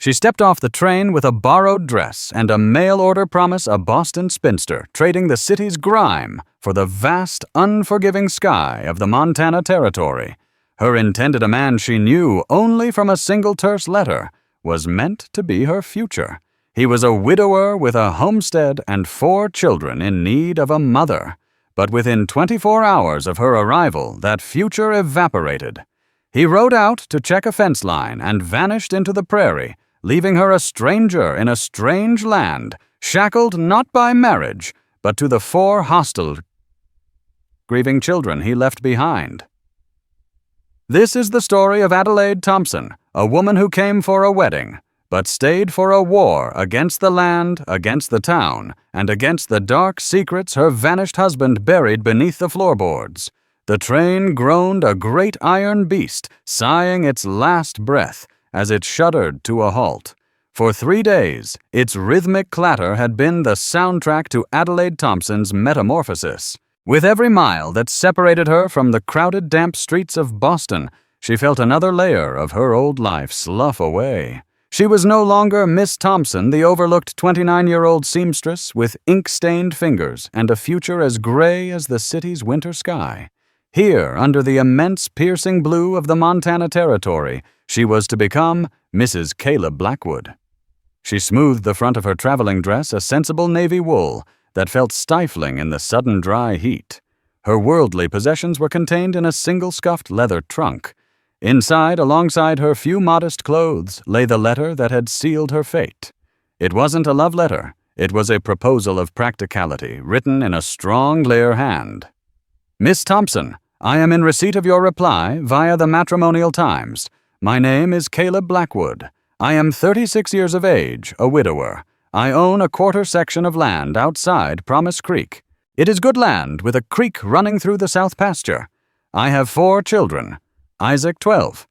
She stepped off the train with a borrowed dress and a mail-order promise, a Boston spinster, trading the city's grime for the vast, unforgiving sky of the Montana Territory. Her intended a man she knew only from a single terse letter was meant to be her future. He was a widower with a homestead and 4 children in need of a mother. But within 24 hours of her arrival, that future evaporated. He rode out to check a fence line and vanished into the prairie, leaving her a stranger in a strange land, shackled not by marriage, but to the 4 hostile, grieving children he left behind. This is the story of Adelaide Thompson, a woman who came for a wedding, but stayed for a war against the land, against the town, and against the dark secrets her vanished husband buried beneath the floorboards. The train groaned a great iron beast, sighing its last breath as it shuddered to a halt. For 3 days, its rhythmic clatter had been the soundtrack to Adelaide Thompson's metamorphosis. With every mile that separated her from the crowded, damp streets of Boston, she felt another layer of her old life slough away. She was no longer Miss Thompson, the overlooked 29-year-old seamstress with ink-stained fingers and a future as gray as the city's winter sky. Here, under the immense piercing blue of the Montana Territory, she was to become Mrs. Caleb Blackwood. She smoothed the front of her traveling dress, a sensible navy wool that felt stifling in the sudden dry heat. Her worldly possessions were contained in a single scuffed leather trunk. Inside, alongside her few modest clothes, lay the letter that had sealed her fate. It wasn't a love letter. It was a proposal of practicality, written in a strong, clear hand. Miss Thompson, I am in receipt of your reply via the Matrimonial Times. My name is Caleb Blackwood. I am 36 years of age, a widower. I own a quarter section of land outside Promise Creek. It is good land with a creek running through the south pasture. I have 4 children, Isaac 12,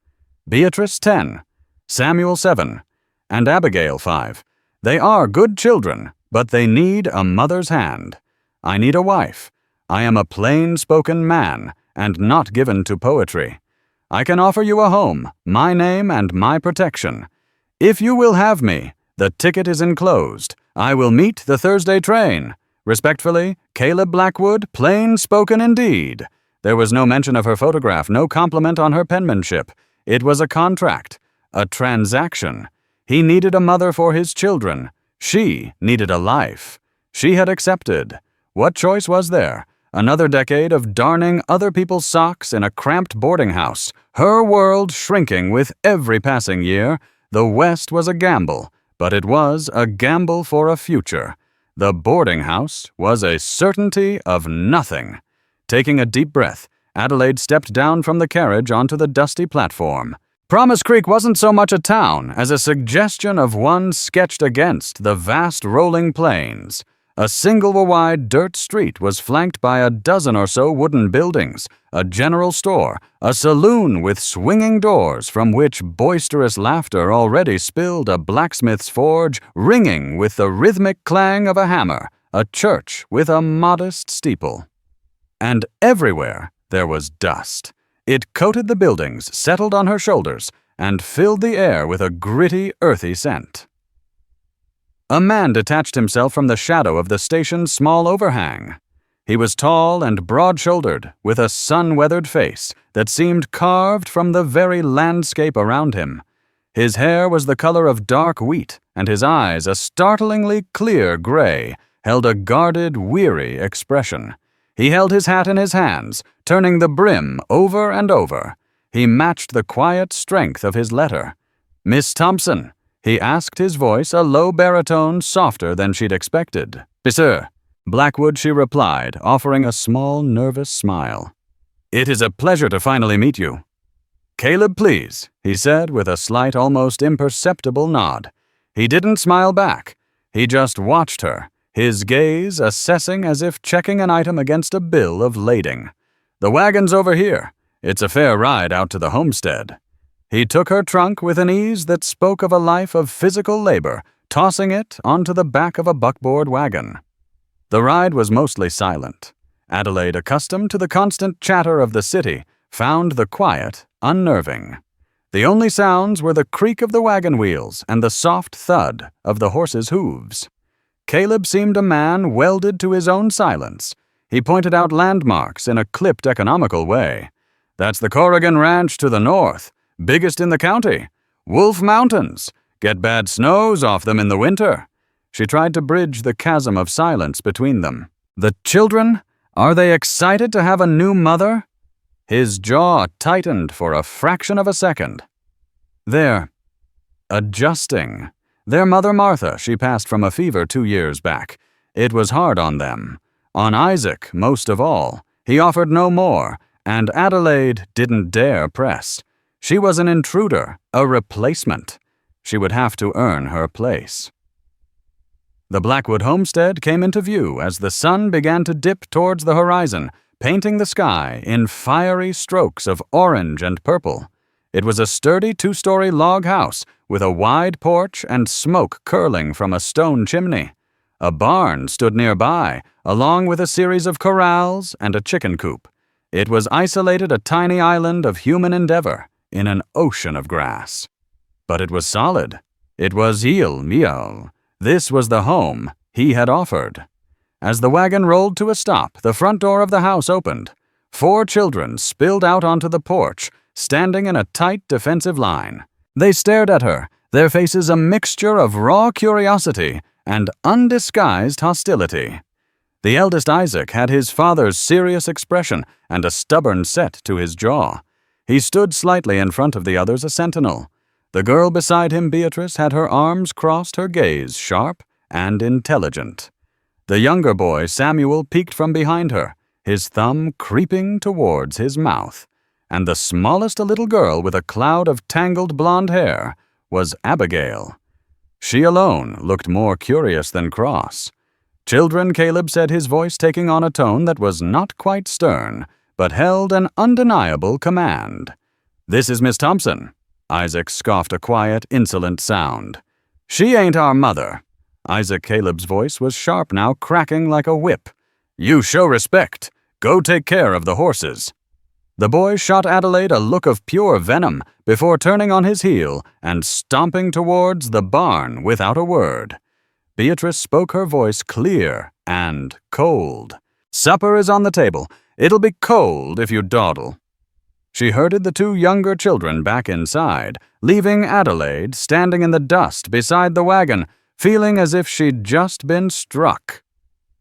Beatrice 10, Samuel 7, and Abigail 5. They are good children, but they need a mother's hand. I need a wife. I am a plain-spoken man and not given to poetry. I can offer you a home, my name and my protection. If you will have me, the ticket is enclosed. I will meet the Thursday train. Respectfully, Caleb Blackwood, plain-spoken indeed. There was no mention of her photograph, no compliment on her penmanship. It was a contract, a transaction. He needed a mother for his children. She needed a life. She had accepted. What choice was there? Another decade of darning other people's socks in a cramped boarding house, her world shrinking with every passing year. The West was a gamble, but it was a gamble for a future. The boarding house was a certainty of nothing. Taking a deep breath, Adelaide stepped down from the carriage onto the dusty platform. Promise Creek wasn't so much a town as a suggestion of one sketched against the vast rolling plains. A single-wide dirt street was flanked by a dozen or so wooden buildings, a general store, a saloon with swinging doors from which boisterous laughter already spilled, a blacksmith's forge ringing with the rhythmic clang of a hammer, a church with a modest steeple. And everywhere there was dust. It coated the buildings, settled on her shoulders, and filled the air with a gritty, earthy scent. A man detached himself from the shadow of the station's small overhang. He was tall and broad-shouldered, with a sun-weathered face that seemed carved from the very landscape around him. His hair was the color of dark wheat, and his eyes, a startlingly clear gray, held a guarded, weary expression. He held his hat in his hands, turning the brim over and over. He matched the quiet strength of his letter. "Miss Thompson," he asked, his voice a low baritone softer than she'd expected. "Sir." Blackwood, she replied, offering a small, nervous smile. "It is a pleasure to finally meet you." "Caleb, please," he said with a slight, almost imperceptible nod. He didn't smile back. He just watched her, his gaze assessing as if checking an item against a bill of lading. "The wagon's over here. It's a fair ride out to the homestead." He took her trunk with an ease that spoke of a life of physical labor, tossing it onto the back of a buckboard wagon. The ride was mostly silent. Adelaide, accustomed to the constant chatter of the city, found the quiet unnerving. The only sounds were the creak of the wagon wheels and the soft thud of the horses' hooves. Caleb seemed a man welded to his own silence. He pointed out landmarks in a clipped, economical way. "That's the Corrigan Ranch to the north, biggest in the county. Wolf Mountains. Get bad snows off them in the winter." She tried to bridge the chasm of silence between them. "The children? Are they excited to have a new mother?" His jaw tightened for a fraction of a second. "They're adjusting. Their mother Martha she passed from a fever 2 years back. It was hard on them. On Isaac, most of all. He offered no more, and Adelaide didn't dare press. She was an intruder, a replacement. She would have to earn her place." The Blackwood homestead came into view as the sun began to dip towards the horizon, painting the sky in fiery strokes of orange and purple. It was a sturdy 2-story log house with a wide porch and smoke curling from a stone chimney. A barn stood nearby, along with a series of corrals and a chicken coop. It was isolated a tiny island of human endeavor in an ocean of grass. But it was solid. It was il mio. This was the home he had offered. As the wagon rolled to a stop, the front door of the house opened. 4 children spilled out onto the porch, standing in a tight defensive line. They stared at her, their faces a mixture of raw curiosity and undisguised hostility. The eldest Isaac had his father's serious expression and a stubborn set to his jaw. He stood slightly in front of the others, a sentinel. The girl beside him, Beatrice, had her arms crossed, her gaze sharp and intelligent. The younger boy, Samuel, peeked from behind her, his thumb creeping towards his mouth. And the smallest, a little girl with a cloud of tangled blonde hair, was Abigail. She alone looked more curious than cross. "Children," Caleb said, his voice taking on a tone that was not quite stern, but held an undeniable command. "This is Miss Thompson." Isaac scoffed a quiet, insolent sound. "She ain't our mother." Isaac Caleb's voice was sharp now, cracking like a whip. "You show respect. Go take care of the horses." The boy shot Adelaide a look of pure venom before turning on his heel and stomping towards the barn without a word. Beatrice spoke, her voice clear and cold. "Supper is on the table. It'll be cold if you dawdle." She herded the 2 younger children back inside, leaving Adelaide standing in the dust beside the wagon, feeling as if she'd just been struck.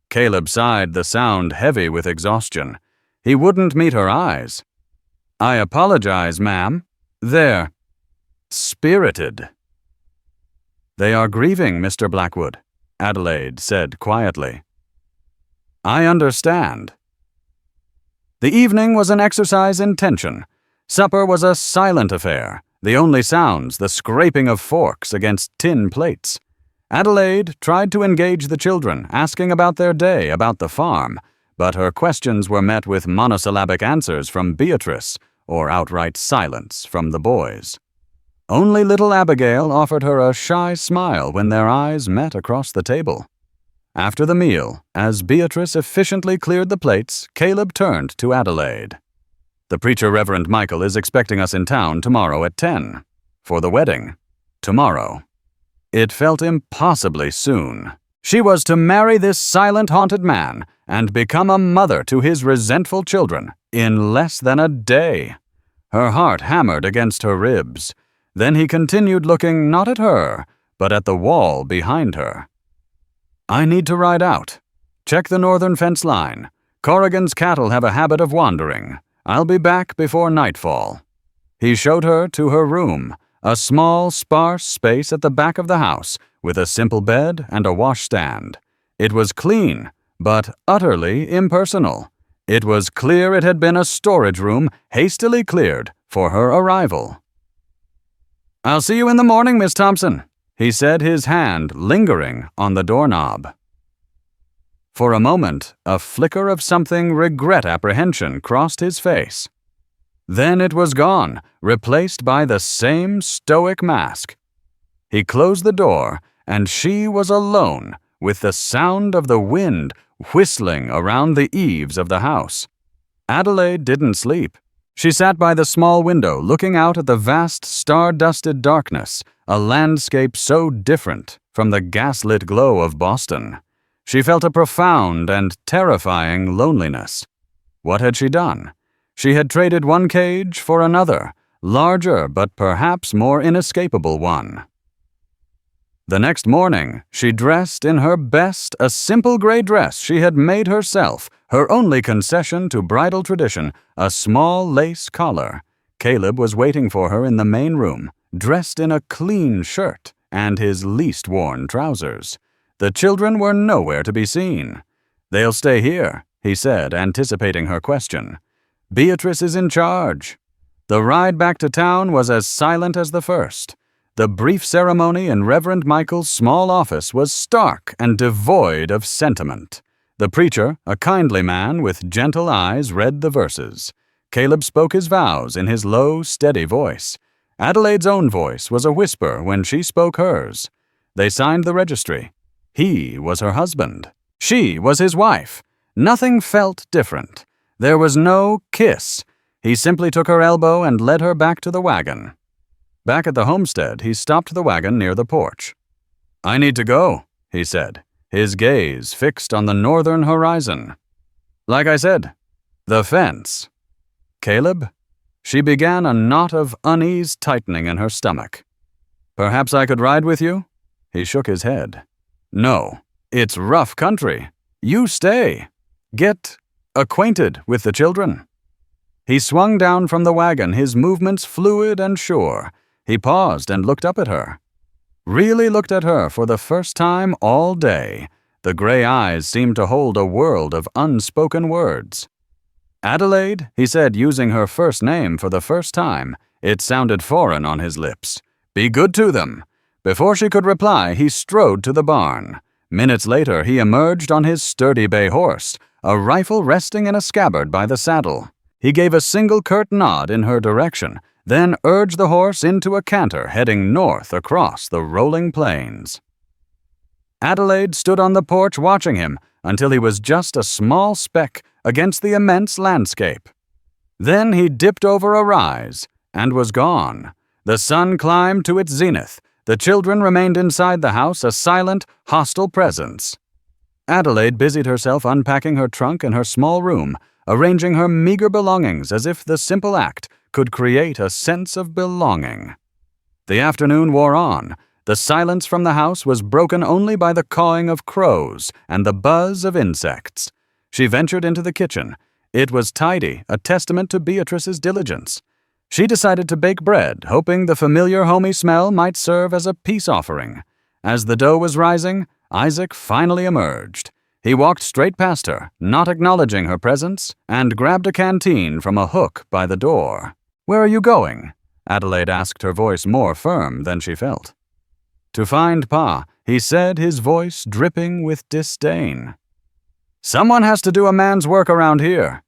Caleb sighed, the sound heavy with exhaustion. He wouldn't meet her eyes. "I apologize, ma'am. They're spirited." "They are grieving, Mr. Blackwood," Adelaide said quietly. "I understand." The evening was an exercise in tension. Supper was a silent affair, the only sounds the scraping of forks against tin plates. Adelaide tried to engage the children, asking about their day, about the farm, but her questions were met with monosyllabic answers from Beatrice, or outright silence from the boys. Only little Abigail offered her a shy smile when their eyes met across the table. After the meal, as Beatrice efficiently cleared the plates, Caleb turned to Adelaide. "The preacher, Reverend Michael, is expecting us in town tomorrow at 10. For the wedding. Tomorrow." It felt impossibly soon. She was to marry this silent, haunted man and become a mother to his resentful children in less than a day. Her heart hammered against her ribs. Then he continued, looking not at her, but at the wall behind her. "I need to ride out. Check the northern fence line. Corrigan's cattle have a habit of wandering. I'll be back before nightfall." He showed her to her room, a small, sparse space at the back of the house, with a simple bed and a washstand. It was clean, but utterly impersonal. It was clear it had been a storage room hastily cleared for her arrival. "I'll see you in the morning, Miss Thompson," he said, his hand lingering on the doorknob. For a moment, a flicker of something regret-apprehension crossed his face. Then it was gone, replaced by the same stoic mask. He closed the door, and she was alone with the sound of the wind whistling around the eaves of the house. Adelaide didn't sleep. She sat by the small window, looking out at the vast, star-dusted darkness, a landscape so different from the gaslit glow of Boston. She felt a profound and terrifying loneliness. What had she done? She had traded one cage for another, larger but perhaps more inescapable one. The next morning, she dressed in her best, a simple gray dress she had made herself, her only concession to bridal tradition, a small lace collar. Caleb was waiting for her in the main room, dressed in a clean shirt and his least worn trousers. The children were nowhere to be seen. "They'll stay here," he said, anticipating her question. "Beatrice is in charge." The ride back to town was as silent as the first. The brief ceremony in Reverend Michael's small office was stark and devoid of sentiment. The preacher, a kindly man with gentle eyes, read the verses. Caleb spoke his vows in his low, steady voice. Adelaide's own voice was a whisper when she spoke hers. They signed the registry. He was her husband. She was his wife. Nothing felt different. There was no kiss. He simply took her elbow and led her back to the wagon. Back at the homestead, he stopped the wagon near the porch. "I need to go," he said, his gaze fixed on the northern horizon. "Like I said, the fence." "Caleb?" She began a knot of unease tightening in her stomach. "Perhaps I could ride with you?" He shook his head. "No, it's rough country. You stay. Get acquainted with the children." He swung down from the wagon, his movements fluid and sure. He paused and looked up at her. Really looked at her for the first time all day. The gray eyes seemed to hold a world of unspoken words. "Adelaide," he said, using her first name for the first time. It sounded foreign on his lips. "Be good to them." Before she could reply, he strode to the barn. Minutes later, he emerged on his sturdy bay horse, a rifle resting in a scabbard by the saddle. He gave a single curt nod in her direction, then urged the horse into a canter heading north across the rolling plains. Adelaide stood on the porch watching him until he was just a small speck against the immense landscape. Then he dipped over a rise and was gone. The sun climbed to its zenith. The children remained inside the house, a silent, hostile presence. Adelaide busied herself unpacking her trunk in her small room, arranging her meager belongings as if the simple act could create a sense of belonging. The afternoon wore on. The silence from the house was broken only by the cawing of crows and the buzz of insects. She ventured into the kitchen. It was tidy, a testament to Beatrice's diligence. She decided to bake bread, hoping the familiar homey smell might serve as a peace offering. As the dough was rising, Isaac finally emerged. He walked straight past her, not acknowledging her presence, and grabbed a canteen from a hook by the door. "Where are you going?" Adelaide asked, her voice more firm than she felt. "To find Pa," he said, his voice dripping with disdain. "Someone has to do a man's work around here."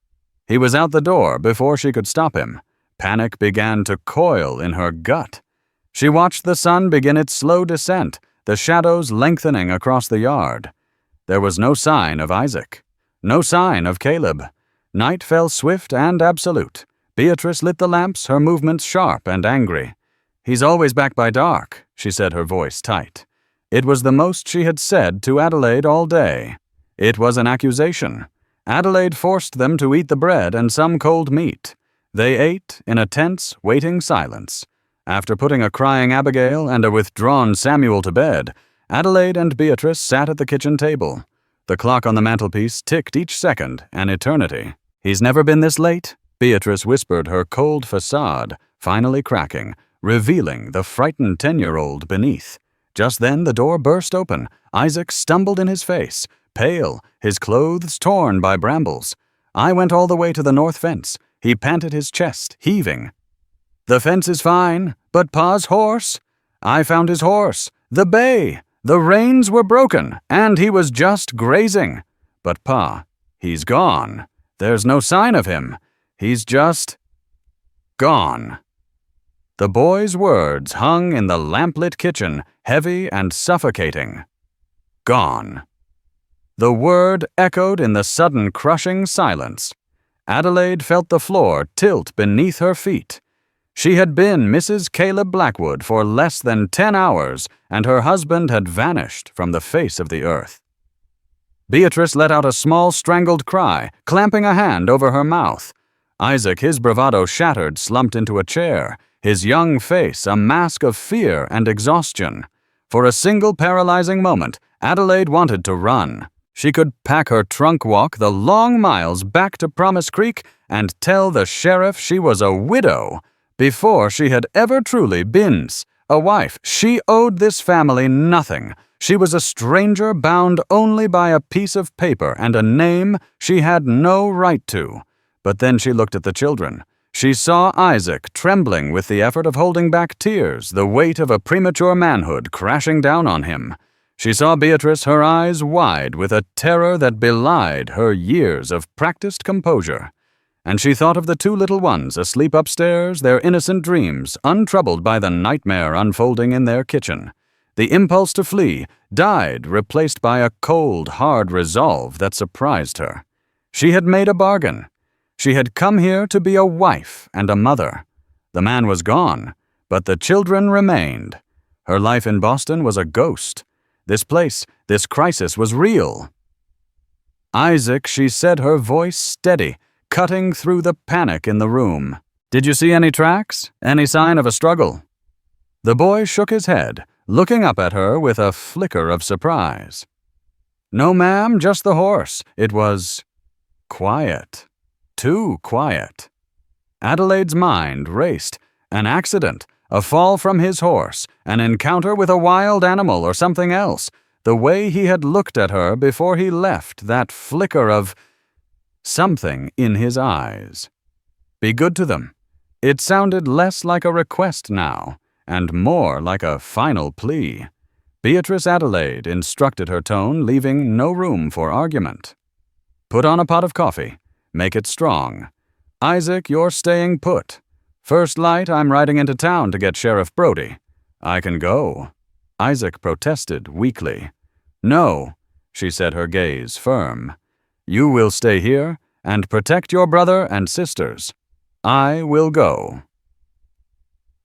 He was out the door before she could stop him. Panic began to coil in her gut. She watched the sun begin its slow descent, the shadows lengthening across the yard. There was no sign of Isaac. No sign of Caleb. Night fell swift and absolute. Beatrice lit the lamps, her movements sharp and angry. "He's always back by dark," she said, her voice tight. It was the most she had said to Adelaide all day. It was an accusation. Adelaide forced them to eat the bread and some cold meat. They ate in a tense, waiting silence. After putting a crying Abigail and a withdrawn Samuel to bed, Adelaide and Beatrice sat at the kitchen table. The clock on the mantelpiece ticked each second an eternity. "He's never been this late," Beatrice whispered, her cold facade finally cracking, revealing the frightened 10-year-old beneath. Just then the door burst open. Isaac stumbled in his face, pale, his clothes torn by brambles. I went all the way to the north fence. He panted, his chest heaving. "The fence is fine, but Pa's horse?" "I found his horse. The bay. The reins were broken, and he was just grazing. But Pa, he's gone. There's no sign of him. He's just gone." The boy's words hung in the lamplit kitchen, heavy and suffocating. Gone. The word echoed in the sudden crushing silence. Adelaide felt the floor tilt beneath her feet. She had been Mrs. Caleb Blackwood for less than 10 hours, and her husband had vanished from the face of the earth. Beatrice let out a small strangled cry, clamping a hand over her mouth. Isaac, his bravado shattered, slumped into a chair, his young face a mask of fear and exhaustion. For a single paralyzing moment, Adelaide wanted to run. She could pack her trunk walk the long miles back to Promise Creek and tell the sheriff she was a widow. Before she had ever truly been a wife, she owed this family nothing. She was a stranger bound only by a piece of paper and a name she had no right to. But then she looked at the children. She saw Isaac trembling with the effort of holding back tears, the weight of a premature manhood crashing down on him. She saw Beatrice, her eyes wide with a terror that belied her years of practiced composure. And she thought of the two little ones asleep upstairs, their innocent dreams untroubled by the nightmare unfolding in their kitchen. The impulse to flee died, replaced by a cold, hard resolve that surprised her. She had made a bargain. She had come here to be a wife and a mother. The man was gone, but the children remained. Her life in Boston was a ghost. This place, this crisis was real. Isaac, she said, her voice steady, cutting through the panic in the room. Did you see any tracks? Any sign of a struggle? The boy shook his head, looking up at her with a flicker of surprise. No, ma'am, just the horse. It was quiet. Too quiet. Adelaide's mind raced. An accident, a fall from his horse, an encounter with a wild animal or something else. The way he had looked at her before he left, that flicker of something in his eyes. Be good to them. It sounded less like a request now, and more like a final plea. Beatrice Adelaide instructed her tone, leaving no room for argument. Put on a pot of coffee. Make it strong. Isaac, you're staying put. First light, I'm riding into town to get Sheriff Brody. I can go. Isaac protested weakly. No, she said, her gaze firm. You will stay here and protect your brother and sisters. I will go.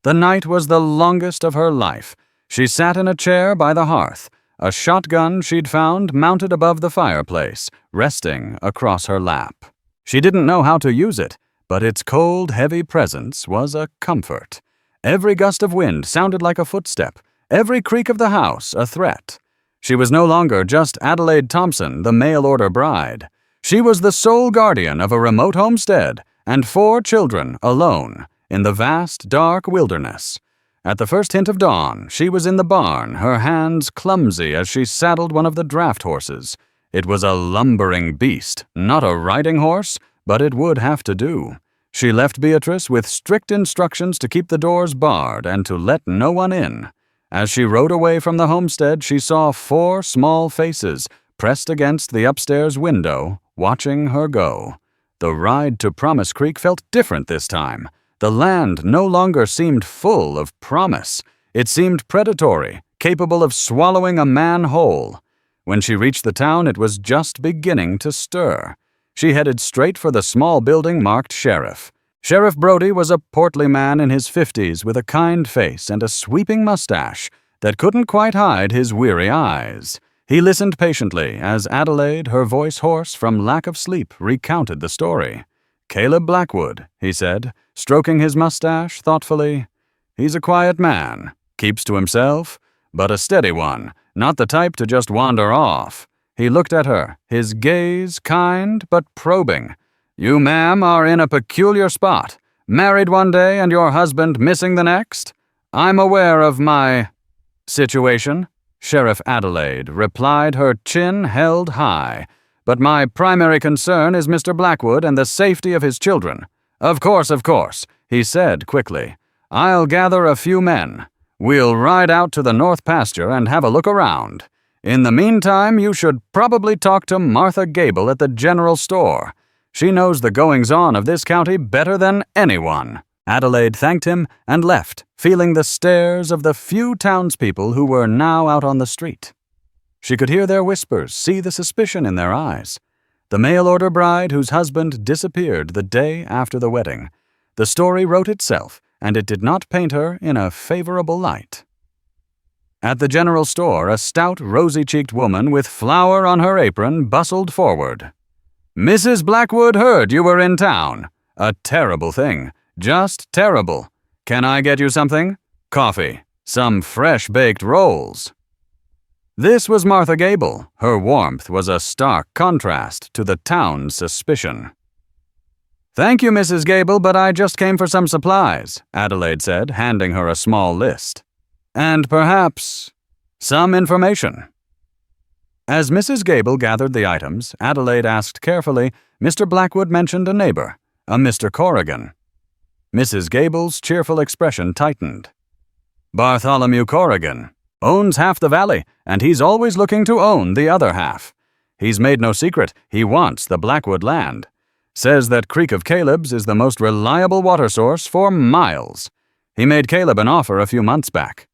The night was the longest of her life. She sat in a chair by the hearth, a shotgun she'd found mounted above the fireplace, resting across her lap. She didn't know how to use it, but its cold, heavy presence was a comfort. Every gust of wind sounded like a footstep, every creak of the house a threat. She was no longer just Adelaide Thompson, the mail-order bride. She was the sole guardian of a remote homestead and 4 children alone in the vast, dark wilderness. At the first hint of dawn, she was in the barn, her hands clumsy as she saddled one of the draft horses. It was a lumbering beast, not a riding horse, but it would have to do. She left Beatrice with strict instructions to keep the doors barred and to let no one in. As she rode away from the homestead, she saw 4 small faces pressed against the upstairs window, watching her go. The ride to Promise Creek felt different this time. The land no longer seemed full of promise. It seemed predatory, capable of swallowing a man whole. When she reached the town, it was just beginning to stir. She headed straight for the small building marked Sheriff. Sheriff Brody was a portly man in his 50s with a kind face and a sweeping mustache that couldn't quite hide his weary eyes. He listened patiently as Adelaide, her voice hoarse from lack of sleep, recounted the story. Caleb Blackwood, he said, stroking his mustache thoughtfully. He's a quiet man, keeps to himself, but a steady one, not the type to just wander off. He looked at her, his gaze kind but probing. You, ma'am, are in a peculiar spot. Married one day and your husband missing the next? I'm aware of my situation, Sheriff Adelaide replied, her chin held high. But my primary concern is Mr. Blackwood and the safety of his children. Of course, he said quickly. I'll gather a few men. We'll ride out to the north pasture and have a look around. In the meantime, you should probably talk to Martha Gable at the general store. She knows the goings-on of this county better than anyone. Adelaide thanked him and left, feeling the stares of the few townspeople who were now out on the street. She could hear their whispers, see the suspicion in their eyes. the mail-order bride whose husband disappeared the day after the wedding. The story wrote itself, and it did not paint her in a favorable light. At the general store, a stout, rosy-cheeked woman with flour on her apron bustled forward. "Mrs. Blackwood heard you were in town. A terrible thing. Just terrible. Can I get you something? Coffee. Some fresh-baked rolls." This was Martha Gable. Her warmth was a stark contrast to the town's suspicion. "Thank you, Mrs. Gable, but I just came for some supplies," Adelaide said, handing her a small list. "And perhaps some information." As Mrs. Gable gathered the items, Adelaide asked carefully, "Mr. Blackwood mentioned a neighbor, a Mr. Corrigan." Mrs. Gable's cheerful expression tightened. "Bartholomew Corrigan. Owns half the valley, and he's always looking to own the other half. He's made no secret he wants the Blackwood land. Says that Creek of Caleb's is the most reliable water source for miles. He made Caleb an offer a few months back.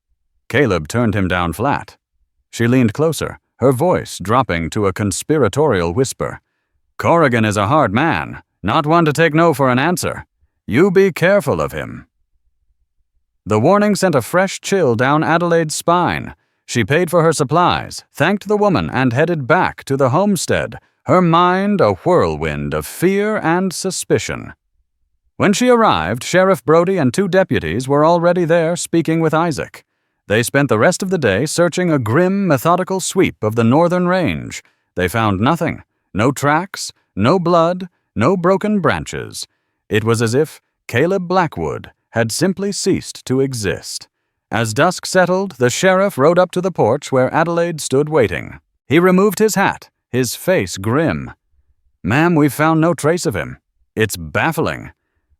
Caleb turned him down flat." She leaned closer, her voice dropping to a conspiratorial whisper. "Corrigan is a hard man, not one to take no for an answer. You be careful of him." The warning sent a fresh chill down Adelaide's spine. She paid for her supplies, thanked the woman, and headed back to the homestead, her mind a whirlwind of fear and suspicion. When she arrived, Sheriff Brody and 2 deputies were already there speaking with Isaac. They spent the rest of the day searching a grim, methodical sweep of the northern range. They found nothing. No tracks, no blood, no broken branches. It was as if Caleb Blackwood had simply ceased to exist. As dusk settled, the sheriff rode up to the porch where Adelaide stood waiting. He removed his hat, his face grim. "Ma'am, we've found no trace of him. It's baffling.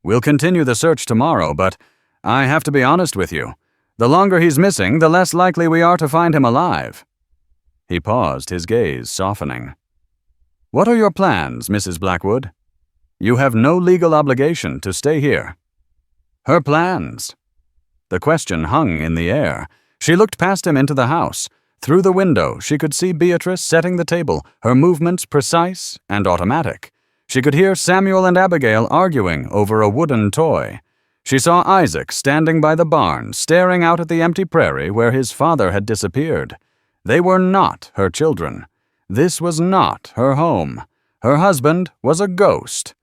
We'll continue the search tomorrow, but I have to be honest with you. The longer he's missing, the less likely we are to find him alive." He paused, his gaze softening. "What are your plans, Mrs. Blackwood? You have no legal obligation to stay here." Her plans? The question hung in the air. She looked past him into the house. Through the window, she could see Beatrice setting the table, her movements precise and automatic. She could hear Samuel and Abigail arguing over a wooden toy. She saw Isaac standing by the barn, staring out at the empty prairie where his father had disappeared. They were not her children. This was not her home. Her husband was a ghost.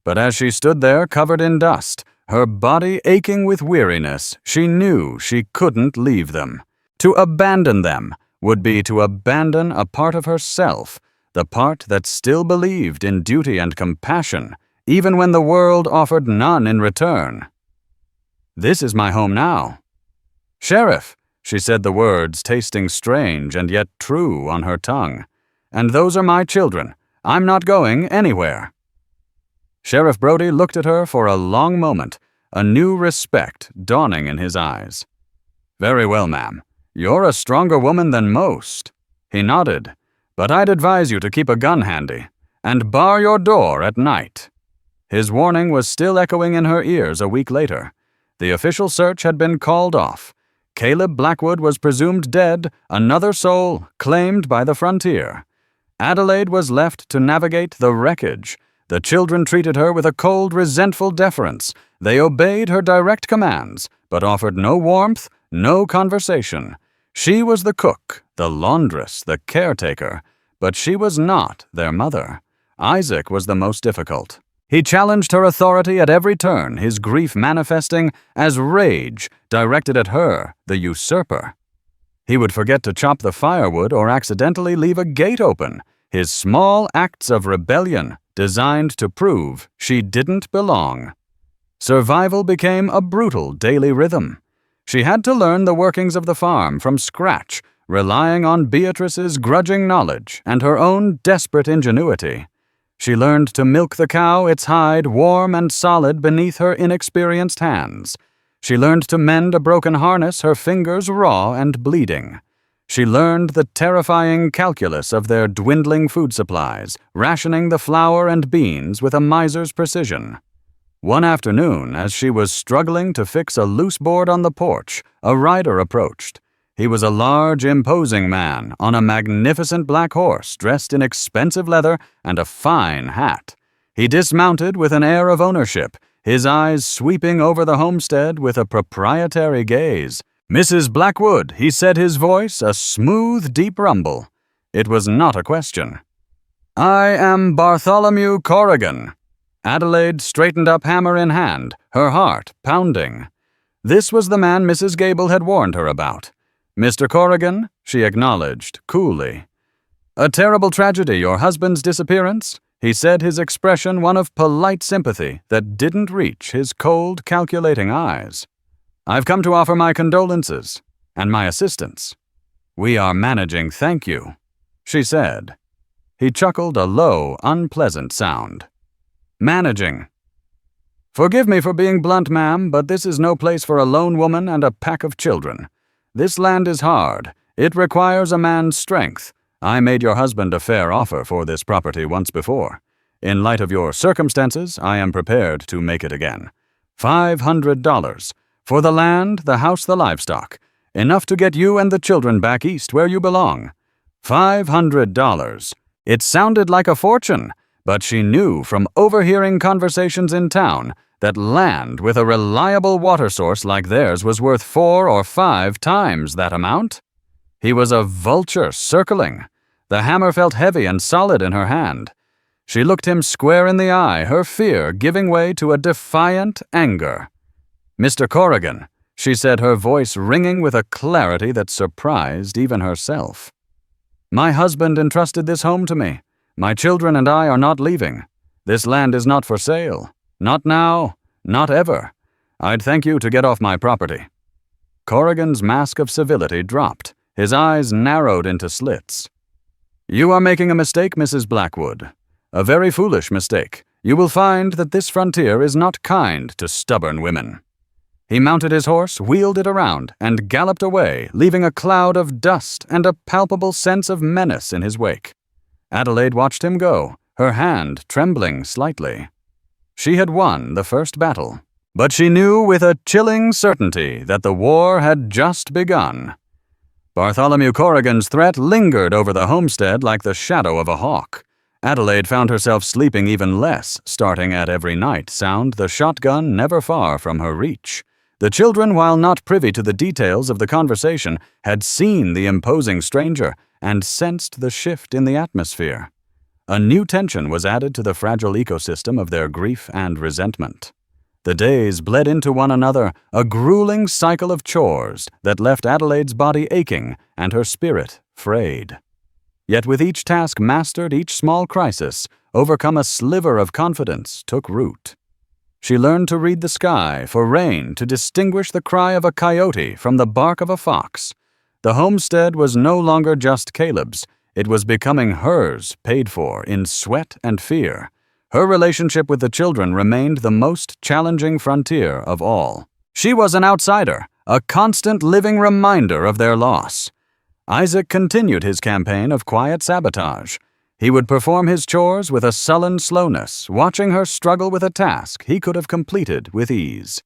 But as she stood there covered in dust, her body aching with weariness, she knew she couldn't leave them. To abandon them would be to abandon a part of herself, the part that still believed in duty and compassion, even when the world offered none in return. "This is my home now." "Sheriff," she said, the words tasting strange and yet true on her tongue. "And those are my children. I'm not going anywhere." Sheriff Brody looked at her for a long moment, a new respect dawning in his eyes. "Very well, ma'am. You're a stronger woman than most." He nodded. "But I'd advise you to keep a gun handy, and bar your door at night." His warning was still echoing in her ears a week later. The official search had been called off. Caleb Blackwood was presumed dead, another soul claimed by the frontier. Adelaide was left to navigate the wreckage. The children treated her with a cold, resentful deference. They obeyed her direct commands, but offered no warmth, no conversation. She was the cook, the laundress, the caretaker, but she was not their mother. Isaac was the most difficult. He challenged her authority at every turn, his grief manifesting as rage directed at her, the usurper. He would forget to chop the firewood or accidentally leave a gate open, his small acts of rebellion designed to prove she didn't belong. Survival became a brutal daily rhythm. She had to learn the workings of the farm from scratch, relying on Beatrice's grudging knowledge and her own desperate ingenuity. She learned to milk the cow, its hide warm and solid beneath her inexperienced hands. She learned to mend a broken harness, her fingers raw and bleeding. She learned the terrifying calculus of their dwindling food supplies, rationing the flour and beans with a miser's precision. One afternoon, as she was struggling to fix a loose board on the porch, a rider approached. He was a large, imposing man on a magnificent black horse dressed in expensive leather and a fine hat. He dismounted with an air of ownership, his eyes sweeping over the homestead with a proprietary gaze. "Mrs. Blackwood," he said, his voice a smooth, deep rumble. It was not a question. "I am Bartholomew Corrigan." Adelaide straightened up, hammer in hand, her heart pounding. This was the man Mrs. Gable had warned her about. "Mr. Corrigan," she acknowledged coolly. "A terrible tragedy, your husband's disappearance," he said, his expression one of polite sympathy that didn't reach his cold, calculating eyes. "I've come to offer my condolences and my assistance." "We are managing, thank you," she said. He chuckled a low, unpleasant sound. "Managing. Forgive me for being blunt, ma'am, but this is no place for a lone woman and a pack of children. This land is hard. It requires a man's strength. I made your husband a fair offer for this property once before. In light of your circumstances, I am prepared to make it again. $500. For the land, the house, the livestock. Enough to get you and the children back east where you belong. $500. It sounded like a fortune, but she knew from overhearing conversations in town that land with a reliable water source like theirs was worth 4 or 5 times that amount. He was a vulture circling. The hammer felt heavy and solid in her hand. She looked him square in the eye, her fear giving way to a defiant anger. "Mr. Corrigan," she said, her voice ringing with a clarity that surprised even herself. "My husband entrusted this home to me. My children and I are not leaving. This land is not for sale. Not now, not ever. I'd thank you to get off my property." Corrigan's mask of civility dropped. His eyes narrowed into slits. "You are making a mistake, Mrs. Blackwood. A very foolish mistake. You will find that this frontier is not kind to stubborn women." He mounted his horse, wheeled it around, and galloped away, leaving a cloud of dust and a palpable sense of menace in his wake. Adelaide watched him go, her hand trembling slightly. She had won the first battle, but she knew with a chilling certainty that the war had just begun. Bartholomew Corrigan's threat lingered over the homestead like the shadow of a hawk. Adelaide found herself sleeping even less, starting at every night sound, the shotgun never far from her reach. The children, while not privy to the details of the conversation, had seen the imposing stranger and sensed the shift in the atmosphere. A new tension was added to the fragile ecosystem of their grief and resentment. The days bled into one another, a grueling cycle of chores that left Adelaide's body aching and her spirit frayed. Yet with each task mastered, each small crisis, overcome, a sliver of confidence took root. She learned to read the sky for rain, to distinguish the cry of a coyote from the bark of a fox. The homestead was no longer just Caleb's. It was becoming hers, paid for in sweat and fear. Her relationship with the children remained the most challenging frontier of all. She was an outsider, a constant living reminder of their loss. Isaac continued his campaign of quiet sabotage. He would perform his chores with a sullen slowness, watching her struggle with a task he could have completed with ease.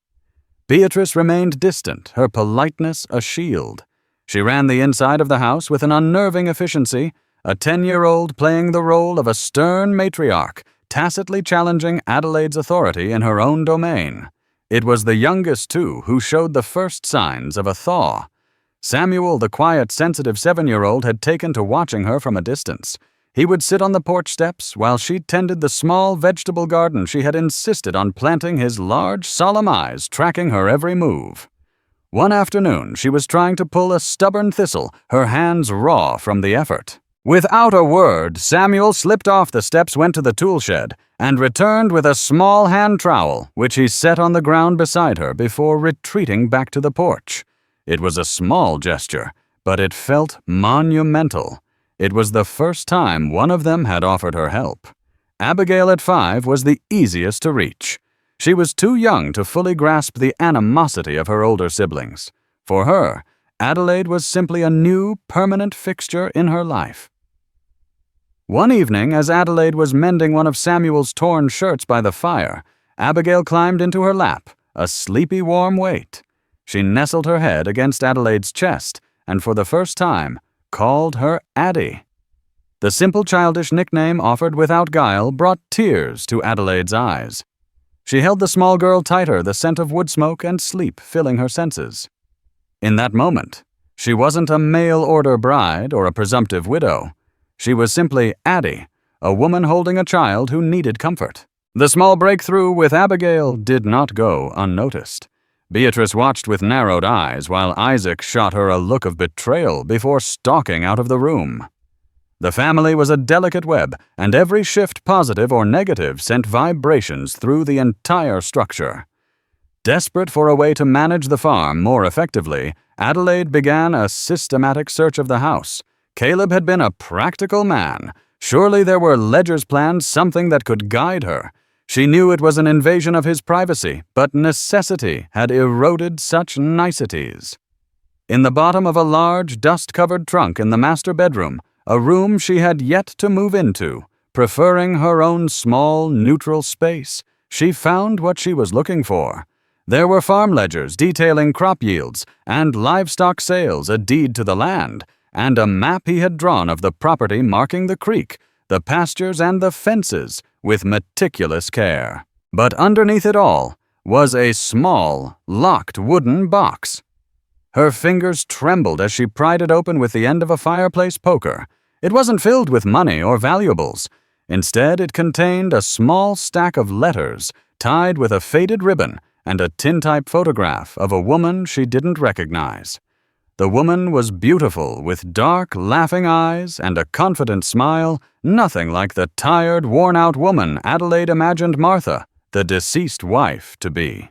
Beatrice remained distant, her politeness a shield. She ran the inside of the house with an unnerving efficiency, a 10-year-old playing the role of a stern matriarch, tacitly challenging Adelaide's authority in her own domain. It was the youngest, too, who showed the first signs of a thaw. Samuel, the quiet, sensitive 7-year-old, had taken to watching her from a distance. He would sit on the porch steps while she tended the small vegetable garden she had insisted on planting, his large, solemn eyes tracking her every move. One afternoon, she was trying to pull a stubborn thistle, her hands raw from the effort. Without a word, Samuel slipped off the steps, went to the tool shed, and returned with a small hand trowel, which he set on the ground beside her before retreating back to the porch. It was a small gesture, but it felt monumental. It was the first time one of them had offered her help. Abigail at 5 was the easiest to reach. She was too young to fully grasp the animosity of her older siblings. For her, Adelaide was simply a new, permanent fixture in her life. One evening, as Adelaide was mending one of Samuel's torn shirts by the fire, Abigail climbed into her lap, a sleepy, warm weight. She nestled her head against Adelaide's chest, and for the first time called her Addie. The simple childish nickname offered without guile brought tears to Adelaide's eyes. She held the small girl tighter, the scent of wood smoke and sleep filling her senses. In that moment, she wasn't a mail-order bride or a presumptive widow. She was simply Addie, a woman holding a child who needed comfort. The small breakthrough with Abigail did not go unnoticed. Beatrice watched with narrowed eyes while Isaac shot her a look of betrayal before stalking out of the room. The family was a delicate web, and every shift, positive or negative, sent vibrations through the entire structure. Desperate for a way to manage the farm more effectively, Adelaide began a systematic search of the house. Caleb had been a practical man. Surely there were ledgers planned, something that could guide her. She knew it was an invasion of his privacy, but necessity had eroded such niceties. In the bottom of a large, dust-covered trunk in the master bedroom, a room she had yet to move into, preferring her own small, neutral space, she found what she was looking for. There were farm ledgers detailing crop yields and livestock sales, a deed to the land, and a map he had drawn of the property marking the creek, the pastures and the fences with meticulous care. But underneath it all was a small, locked wooden box. Her fingers trembled as she pried it open with the end of a fireplace poker. It wasn't filled with money or valuables. Instead, it contained a small stack of letters tied with a faded ribbon and a tintype photograph of a woman she didn't recognize. The woman was beautiful, with dark, laughing eyes and a confident smile, nothing like the tired, worn-out woman Adelaide imagined Martha, the deceased wife, to be.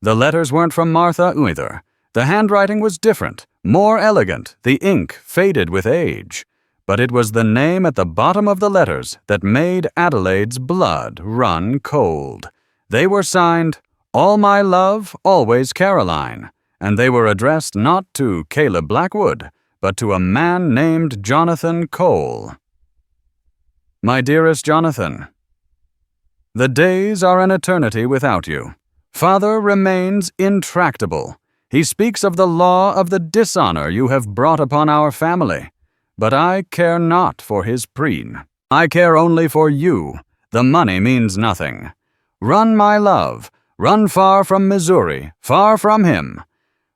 The letters weren't from Martha either. The handwriting was different, more elegant, the ink faded with age. But it was the name at the bottom of the letters that made Adelaide's blood run cold. They were signed, "All my love, always Caroline," and they were addressed not to Caleb Blackwood, but to a man named Jonathan Cole. My dearest Jonathan, the days are an eternity without you. Father remains intractable. He speaks of the law of the dishonor you have brought upon our family. But I care not for his preen. I care only for you. The money means nothing. Run, my love. Run far from Missouri, far from him.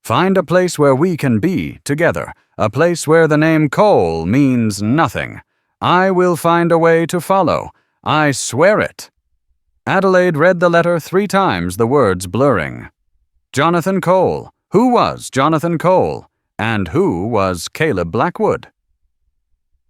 Find a place where we can be together, a place where the name Cole means nothing. I will find a way to follow. I swear it. Adelaide read the letter 3 times, the words blurring. Jonathan Cole. Who was Jonathan Cole? And who was Caleb Blackwood?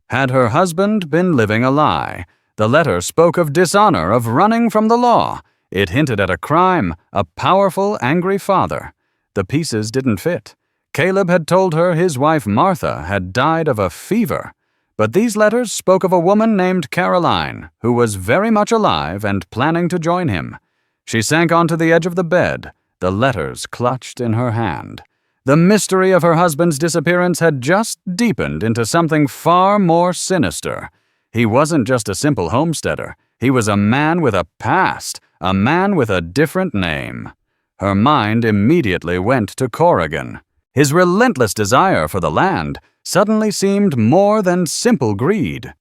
Had her husband been living a lie? The letter spoke of dishonor, of running from the law. It hinted at a crime, a powerful, angry father. The pieces didn't fit. Caleb had told her his wife Martha had died of a fever. But these letters spoke of a woman named Caroline, who was very much alive and planning to join him. She sank onto the edge of the bed, the letters clutched in her hand. The mystery of her husband's disappearance had just deepened into something far more sinister. He wasn't just a simple homesteader. He was a man with a past, a man with a different name. Her mind immediately went to Corrigan. His relentless desire for the land suddenly seemed more than simple greed.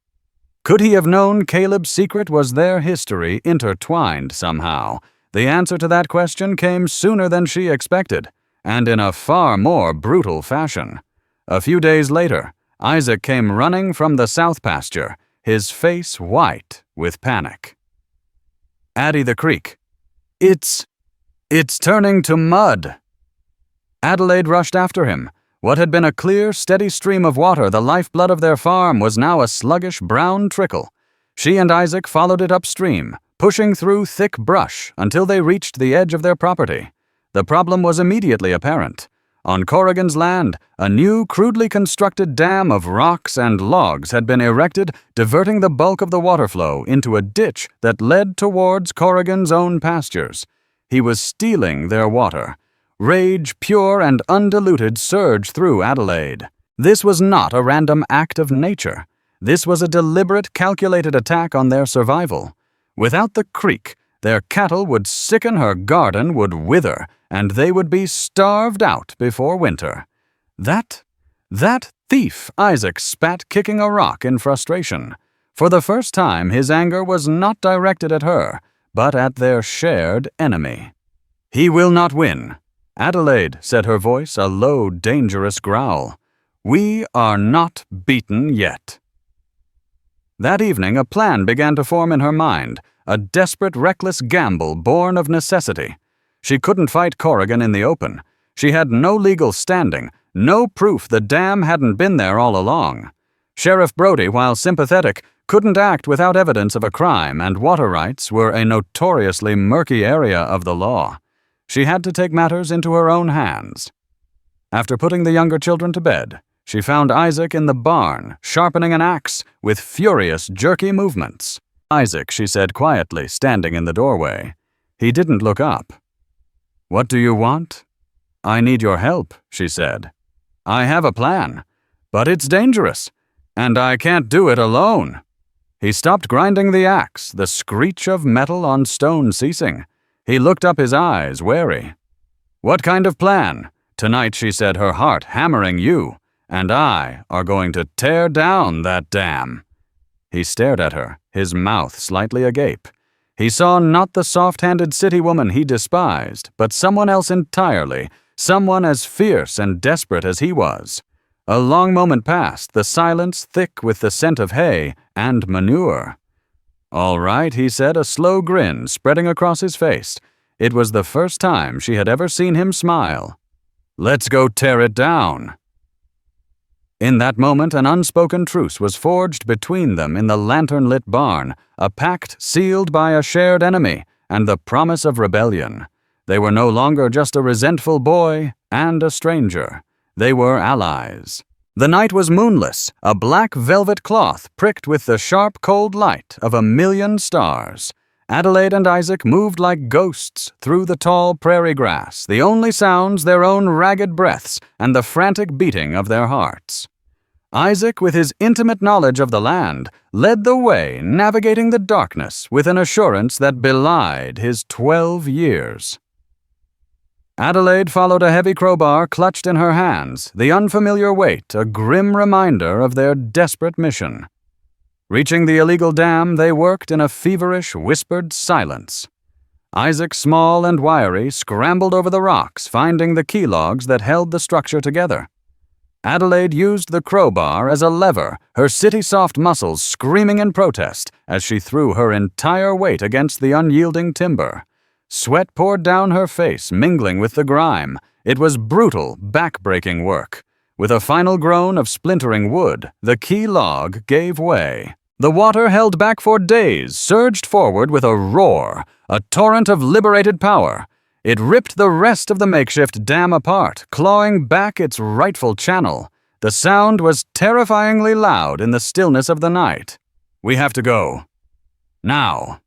Could he have known Caleb's secret was their history intertwined somehow? The answer to that question came sooner than she expected, and in a far more brutal fashion. A few days later, Isaac came running from the south pasture, his face white with panic. Addie, the creek. It's turning to mud. Adelaide rushed after him. What had been a clear, steady stream of water, the lifeblood of their farm, was now a sluggish brown trickle. She and Isaac followed it upstream, pushing through thick brush until they reached the edge of their property. The problem was immediately apparent. On Corrigan's land, a new, crudely constructed dam of rocks and logs had been erected, diverting the bulk of the water flow into a ditch that led towards Corrigan's own pastures. He was stealing their water. Rage, pure and undiluted, surged through Adelaide. This was not a random act of nature. This was a deliberate, calculated attack on their survival. Without the creek, their cattle would sicken, her garden would wither, and they would be starved out before winter. That "That thief!" Isaac spat, kicking a rock in frustration. For the first time, his anger was not directed at her, but at their shared enemy. "He will not win." "Adelaide," said her voice, a low, dangerous growl. "We are not beaten yet." That evening, a plan began to form in her mind, a desperate, reckless gamble born of necessity. She couldn't fight Corrigan in the open. She had no legal standing, no proof the dam hadn't been there all along. Sheriff Brody, while sympathetic, couldn't act without evidence of a crime, and water rights were a notoriously murky area of the law. She had to take matters into her own hands. After putting the younger children to bed, she found Isaac in the barn, sharpening an axe with furious, jerky movements. "Isaac," she said quietly, standing in the doorway. He didn't look up. "What do you want?" "I need your help," she said. "I have a plan, but it's dangerous, and I can't do it alone." He stopped grinding the axe, the screech of metal on stone ceasing. He looked up, his eyes wary. "What kind of plan?" "Tonight," she said, her heart hammering, "you and I are going to tear down that dam." He stared at her, his mouth slightly agape. He saw not the soft-handed city woman he despised, but someone else entirely, someone as fierce and desperate as he was. A long moment passed, the silence thick with the scent of hay and manure. "All right," he said, a slow grin spreading across his face. It was the first time she had ever seen him smile. "Let's go tear it down." In that moment, an unspoken truce was forged between them in the lantern-lit barn, a pact sealed by a shared enemy and the promise of rebellion. They were no longer just a resentful boy and a stranger. They were allies. The night was moonless, a black velvet cloth pricked with the sharp, cold light of 1,000,000 stars. Adelaide and Isaac moved like ghosts through the tall prairie grass, the only sounds their own ragged breaths and the frantic beating of their hearts. Isaac, with his intimate knowledge of the land, led the way, navigating the darkness with an assurance that belied his 12 years. Adelaide followed, a heavy crowbar clutched in her hands, the unfamiliar weight a grim reminder of their desperate mission. Reaching the illegal dam, they worked in a feverish, whispered silence. Isaac, small and wiry, scrambled over the rocks, finding the key logs that held the structure together. Adelaide used the crowbar as a lever, her city-soft muscles screaming in protest as she threw her entire weight against the unyielding timber. Sweat poured down her face, mingling with the grime. It was brutal, back-breaking work. With a final groan of splintering wood, the key log gave way. The water, held back for days, surged forward with a roar, a torrent of liberated power. It ripped the rest of the makeshift dam apart, clawing back its rightful channel. The sound was terrifyingly loud in the stillness of the night. "We have to go. Now."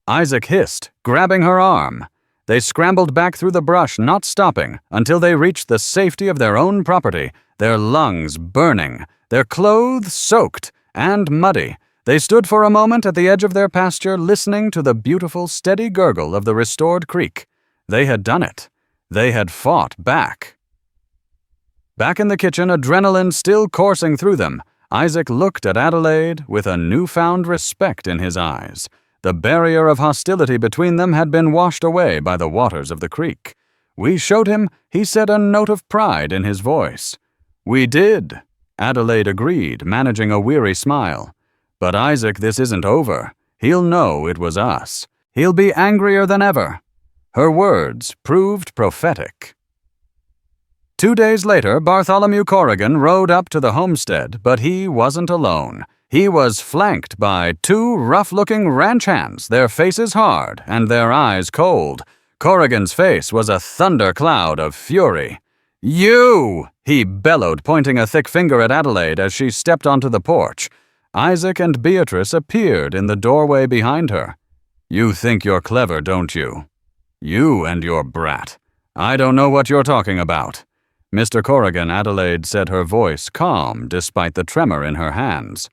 Isaac hissed, grabbing her arm. They scrambled back through the brush, not stopping, until they reached the safety of their own property, their lungs burning, their clothes soaked and muddy. They stood for a moment at the edge of their pasture, listening to the beautiful, steady gurgle of the restored creek. They had done it. They had fought back. Back in the kitchen, adrenaline still coursing through them, Isaac looked at Adelaide with a newfound respect in his eyes. The barrier of hostility between them had been washed away by the waters of the creek. "We showed him," he said, a note of pride in his voice. "We did," Adelaide agreed, managing a weary smile. "But Isaac, this isn't over. He'll know it was us. He'll be angrier than ever." Her words proved prophetic. 2 days later, Bartholomew Corrigan rode up to the homestead, but he wasn't alone. He was flanked by 2 rough-looking ranch hands, their faces hard and their eyes cold. Corrigan's face was a thundercloud of fury. "You!" he bellowed, pointing a thick finger at Adelaide as she stepped onto the porch. Isaac and Beatrice appeared in the doorway behind her. "You think you're clever, don't you? You and your brat. I don't know what you're talking about." "Mr. Corrigan," Adelaide said, her voice calm despite the tremor in her hands.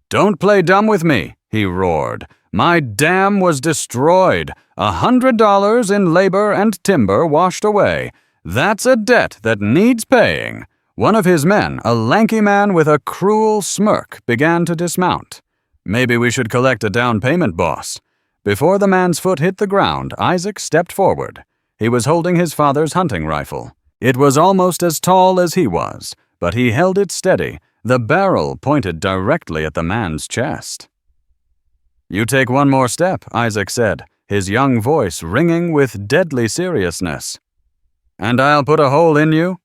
"Don't play dumb with me," he roared. "My dam was destroyed. $100 in labor and timber washed away. That's a debt that needs paying. One of his men, a lanky man with a cruel smirk, began to dismount. "Maybe we should collect a down payment, boss." Before the man's foot hit the ground, Isaac stepped forward. He was holding his father's hunting rifle. It was almost as tall as he was, but he held it steady, the barrel pointed directly at the man's chest. "You take one more step," Isaac said, his young voice ringing with deadly seriousness. "And I'll put a hole in you?"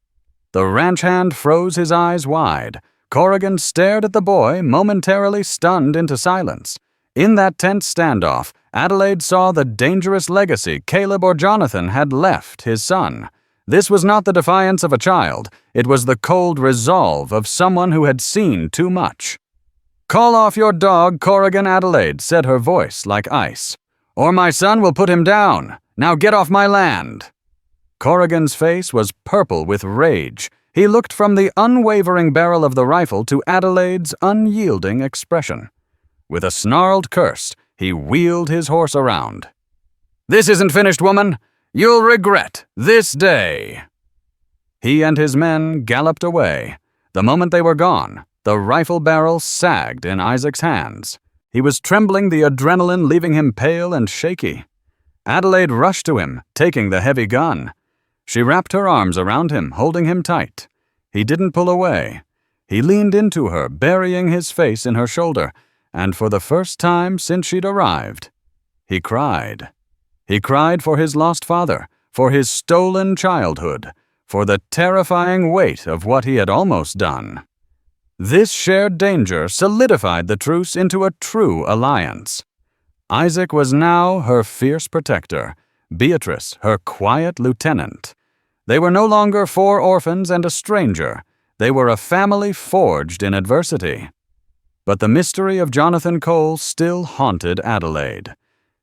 The ranch hand froze his eyes wide. Corrigan stared at the boy, momentarily stunned into silence. In that tense standoff, Adelaide saw the dangerous legacy Caleb or Jonathan had left his son. This was not the defiance of a child. It was the cold resolve of someone who had seen too much. "Call off your dog, Corrigan," Adelaide said, her voice like ice. "Or my son will put him down. Now get off my land." Corrigan's face was purple with rage. He looked from the unwavering barrel of the rifle to Adelaide's unyielding expression. With a snarled curse, he wheeled his horse around. "This isn't finished, woman. You'll regret this day." He and his men galloped away. The moment they were gone, the rifle barrel sagged in Isaac's hands. He was trembling, the adrenaline leaving him pale and shaky. Adelaide rushed to him, taking the heavy gun. She wrapped her arms around him, holding him tight. He didn't pull away. He leaned into her, burying his face in her shoulder, and for the first time since she'd arrived, he cried. He cried for his lost father, for his stolen childhood, for the terrifying weight of what he had almost done. This shared danger solidified the truce into a true alliance. Isaac was now her fierce protector, Beatrice her quiet lieutenant. They were no longer four orphans and a stranger. They were a family forged in adversity. But the mystery of Jonathan Cole still haunted Adelaide.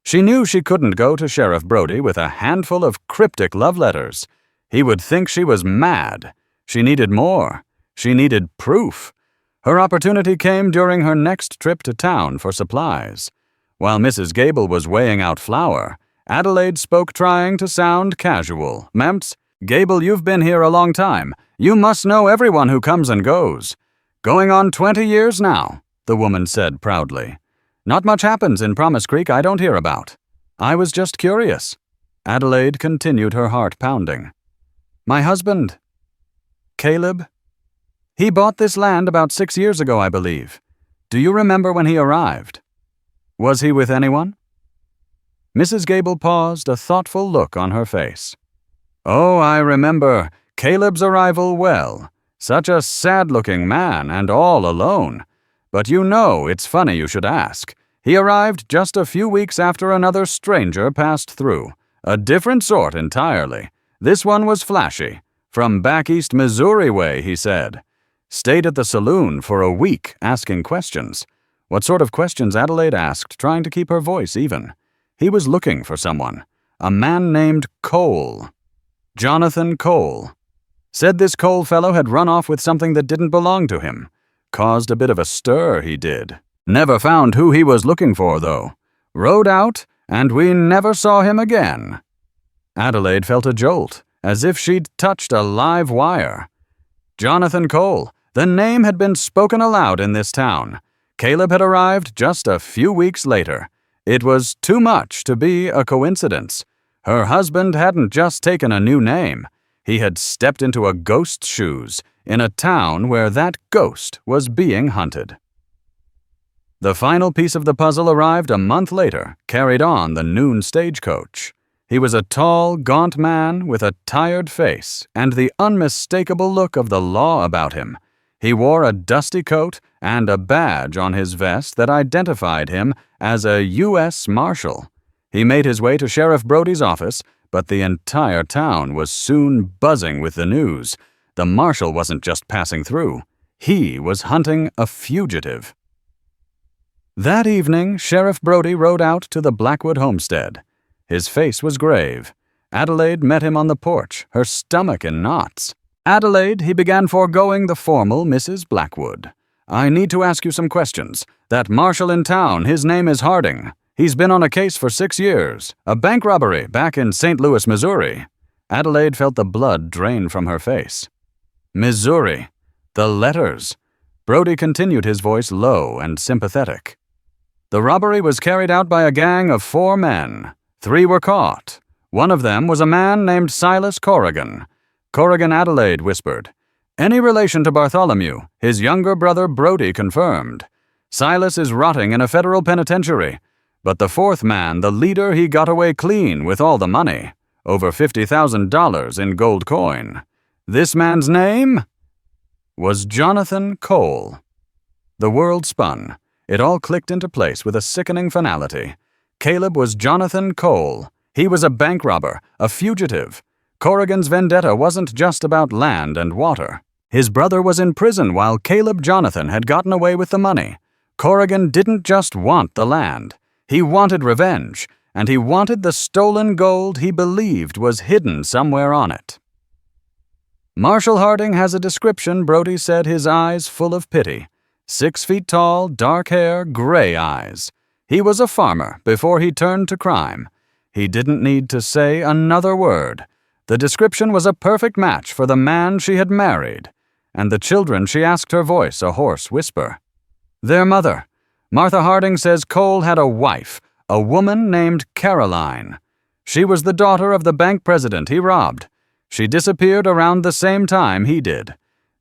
She knew she couldn't go to Sheriff Brody with a handful of cryptic love letters. He would think she was mad. She needed more. She needed proof. Her opportunity came during her next trip to town for supplies. While Mrs. Gable was weighing out flour, Adelaide spoke, trying to sound casual. "Memps, Gable, you've been here a long time. You must know everyone who comes and goes." "Going on 20 years now," the woman said proudly. "Not much happens in Promise Creek I don't hear about." "I was just curious." Adelaide continued, her heart pounding. "My husband, Caleb, he bought this land about 6 years ago, I believe. Do you remember when he arrived? Was he with anyone?" Mrs. Gable paused, a thoughtful look on her face. "Oh, I remember Caleb's arrival well. Such a sad-looking man, and all alone. But you know, it's funny you should ask. He arrived just a few weeks after another stranger passed through. A different sort entirely. This one was flashy. From back east Missouri way, he said. Stayed at the saloon for a week, asking questions." What sort of questions, Adelaide asked, trying to keep her voice even. He was looking for someone. A man named Cole. Jonathan Cole. Said this Cole fellow had run off with something that didn't belong to him. Caused a bit of a stir, he did. Never found who he was looking for, though. Rode out, and we never saw him again. Adelaide felt a jolt, as if she'd touched a live wire. Jonathan Cole. The name had been spoken aloud in this town. Caleb had arrived just a few weeks later. It was too much to be a coincidence. Her husband hadn't just taken a new name. He had stepped into a ghost's shoes in a town where that ghost was being hunted. The final piece of the puzzle arrived a month later, carried on the noon stagecoach. He was a tall, gaunt man with a tired face and the unmistakable look of the law about him. He wore a dusty coat and a badge on his vest that identified him as a U.S. Marshal. He made his way to Sheriff Brody's office, but the entire town was soon buzzing with the news. The Marshal wasn't just passing through. He was hunting a fugitive. That evening, Sheriff Brody rode out to the Blackwood homestead. His face was grave. Adelaide met him on the porch, her stomach in knots. "Adelaide," he began, foregoing the formal Mrs. Blackwood. "I need to ask you some questions. That marshal in town, his name is Harding. He's been on a case for 6 years, a bank robbery back in St. Louis, Missouri." Adelaide felt the blood drain from her face. Missouri. The letters. Brody continued, his voice low and sympathetic. The robbery was carried out by a gang of 4 men. 3 were caught. One of them was a man named Silas Corrigan. Corrigan, Adelaide whispered. Any relation to Bartholomew, his younger brother Brody confirmed. Silas is rotting in a federal penitentiary. But the 4th man, the leader, he got away clean with all the money. Over $50,000 in gold coin. This man's name was Jonathan Cole. The world spun. It all clicked into place with a sickening finality. Caleb was Jonathan Cole. He was a bank robber, a fugitive. Corrigan's vendetta wasn't just about land and water. His brother was in prison while Caleb Jonathan had gotten away with the money. Corrigan didn't just want the land. He wanted revenge, and he wanted the stolen gold he believed was hidden somewhere on it. Marshall Harding has a description, Brody said, his eyes full of pity. 6 feet tall, dark hair, gray eyes. He was a farmer before he turned to crime. He didn't need to say another word. The description was a perfect match for the man she had married. And the children, she asked, her voice a hoarse whisper. Their mother. Martha Harding says Cole had a wife, a woman named Caroline. She was the daughter of the bank president he robbed. She disappeared around the same time he did.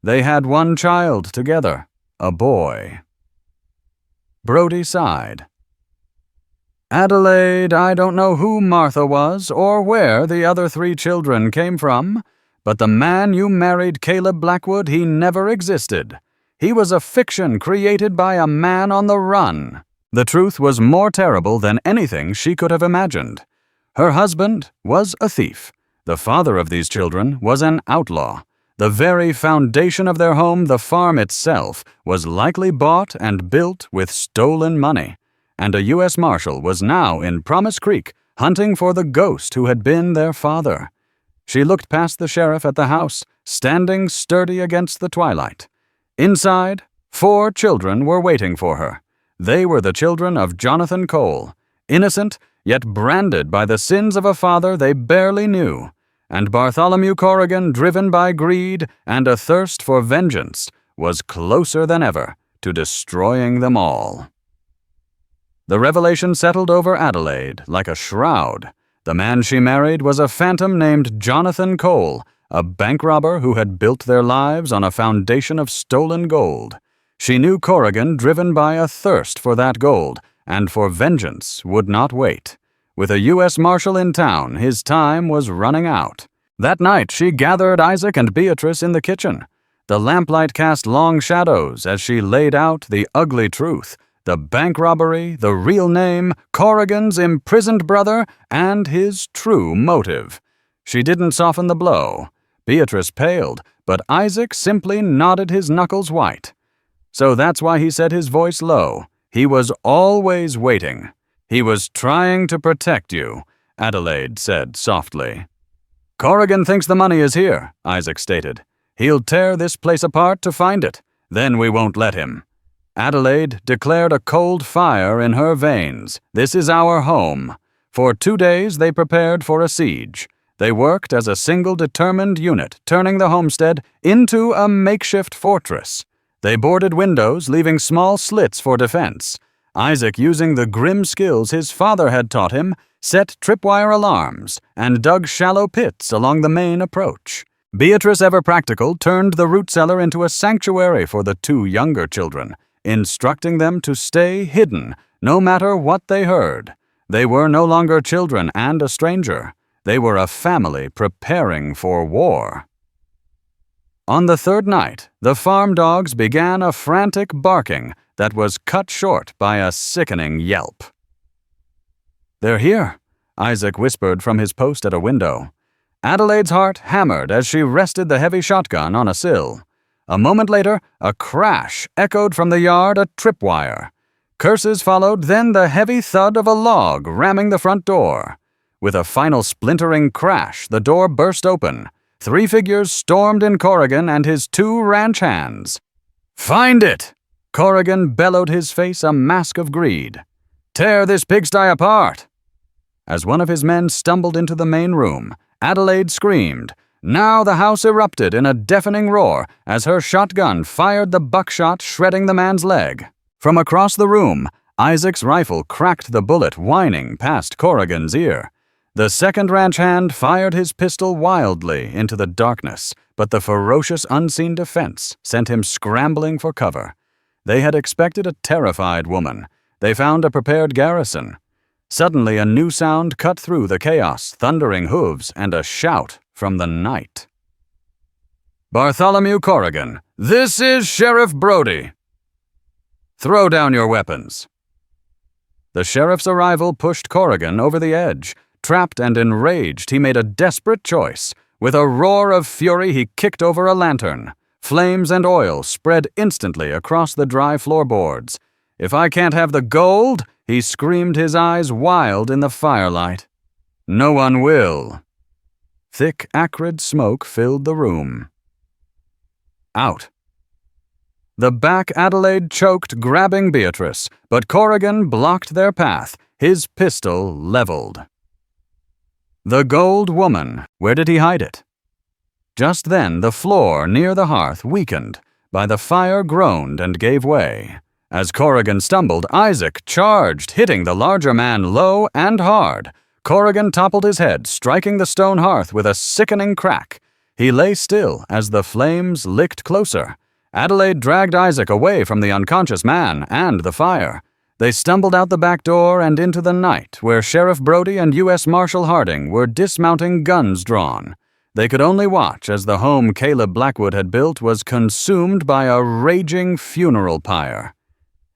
They had 1 child together, a boy. Brody sighed. Adelaide, I don't know who Martha was or where the other 3 children came from, but the man you married, Caleb Blackwood, he never existed. He was a fiction created by a man on the run. The truth was more terrible than anything she could have imagined. Her husband was a thief. The father of these children was an outlaw. The very foundation of their home, the farm itself, was likely bought and built with stolen money. And a U.S. Marshal was now in Promise Creek hunting for the ghost who had been their father. She looked past the sheriff at the house, standing sturdy against the twilight. Inside, 4 children were waiting for her. They were the children of Jonathan Cole, innocent, yet branded by the sins of a father they barely knew, and Bartholomew Corrigan, driven by greed and a thirst for vengeance, was closer than ever to destroying them all. The revelation settled over Adelaide like a shroud. The man she married was a phantom named Jonathan Cole, a bank robber who had built their lives on a foundation of stolen gold. She knew Corrigan, driven by a thirst for that gold, and for vengeance, would not wait. With a U.S. Marshal in town, his time was running out. That night, she gathered Isaac and Beatrice in the kitchen. The lamplight cast long shadows as she laid out the ugly truth, the bank robbery, the real name, Corrigan's imprisoned brother, and his true motive. She didn't soften the blow. Beatrice paled, but Isaac simply nodded, his knuckles white. So that's why he said, his voice low. He was always waiting. He was trying to protect you, Adelaide said softly. Corrigan thinks the money is here, Isaac stated. He'll tear this place apart to find it. Then we won't let him. Adelaide declared a cold fire in her veins. This is our home. For 2 days they prepared for a siege. They worked as a single determined unit, turning the homestead into a makeshift fortress. They boarded windows, leaving small slits for defense. Isaac, using the grim skills his father had taught him, set tripwire alarms and dug shallow pits along the main approach. Beatrice, ever practical, turned the root cellar into a sanctuary for the 2 younger children, instructing them to stay hidden, no matter what they heard. They were no longer children and a stranger. They were a family preparing for war. On the 3rd night, the farm dogs began a frantic barking that was cut short by a sickening yelp. They're here, Isaac whispered from his post at a window. Adelaide's heart hammered as she rested the heavy shotgun on a sill. A moment later, a crash echoed from the yard, a tripwire. Curses followed, then the heavy thud of a log ramming the front door. With a final splintering crash, the door burst open. 3 figures stormed in Corrigan and his 2 ranch hands. Find it! Corrigan bellowed, his face a mask of greed. Tear this pigsty apart! As one of his men stumbled into the main room, Adelaide screamed. Now the house erupted in a deafening roar as her shotgun fired the buckshot, shredding the man's leg. From across the room, Isaac's rifle cracked the bullet, whining past Corrigan's ear. The second ranch hand fired his pistol wildly into the darkness, but the ferocious unseen defense sent him scrambling for cover. They had expected a terrified woman. They found a prepared garrison. Suddenly a new sound cut through the chaos, thundering hooves and a shout from the night. "Bartholomew Corrigan, this is Sheriff Brody. Throw down your weapons." The sheriff's arrival pushed Corrigan over the edge. Trapped and enraged, he made a desperate choice. With a roar of fury, he kicked over a lantern. Flames and oil spread instantly across the dry floorboards. "If I can't have the gold," he screamed, his eyes wild in the firelight. "No one will." Thick, acrid smoke filled the room. Out. The back Adelaide choked, grabbing Beatrice, but Corrigan blocked their path, his pistol leveled. The gold woman, where did he hide it? Just then the floor near the hearth weakened. By the fire groaned and gave way. As Corrigan stumbled, Isaac charged, hitting the larger man low and hard. Corrigan toppled his head, striking the stone hearth with a sickening crack. He lay still as the flames licked closer. Adelaide dragged Isaac away from the unconscious man and the fire. They stumbled out the back door and into the night, where Sheriff Brody and U.S. Marshal Harding were dismounting, guns drawn. They could only watch as the home Caleb Blackwood had built was consumed by a raging funeral pyre.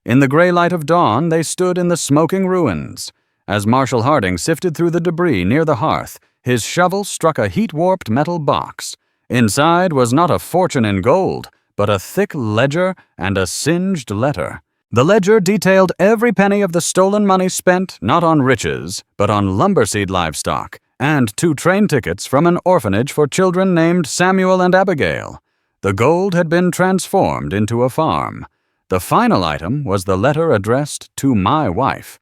In the gray light of dawn, they stood in the smoking ruins. As Marshal Harding sifted through the debris near the hearth, his shovel struck a heat-warped metal box. Inside was not a fortune in gold, but a thick ledger and a singed letter. The ledger detailed every penny of the stolen money spent not on riches, but on lumberseed livestock, and 2 train tickets from an orphanage for children named Samuel and Abigail. The gold had been transformed into a farm. The final item was the letter addressed to my wife.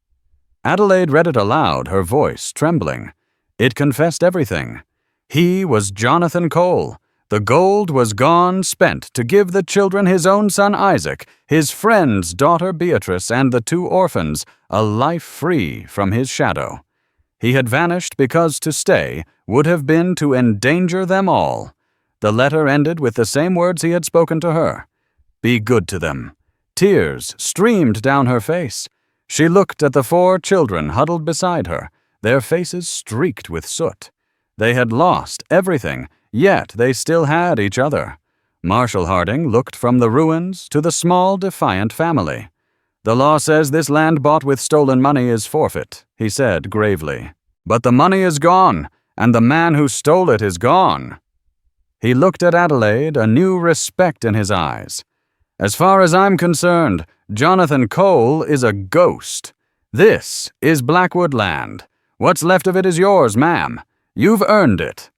Adelaide read it aloud, her voice trembling. It confessed everything. He was Jonathan Cole. The gold was gone, spent to give the children his own son Isaac, his friend's daughter Beatrice, and the 2 orphans a life free from his shadow. He had vanished because to stay would have been to endanger them all. The letter ended with the same words he had spoken to her. "Be good to them." Tears streamed down her face. She looked at the 4 children huddled beside her, their faces streaked with soot. They had lost everything, yet they still had each other. Marshal Harding looked from the ruins to the small, defiant family. "The law says this land bought with stolen money is forfeit," he said gravely. "But the money is gone, and the man who stole it is gone." He looked at Adelaide, a new respect in his eyes. "As far as I'm concerned, Jonathan Cole is a ghost. This is Blackwood land. What's left of it is yours, ma'am. You've earned it."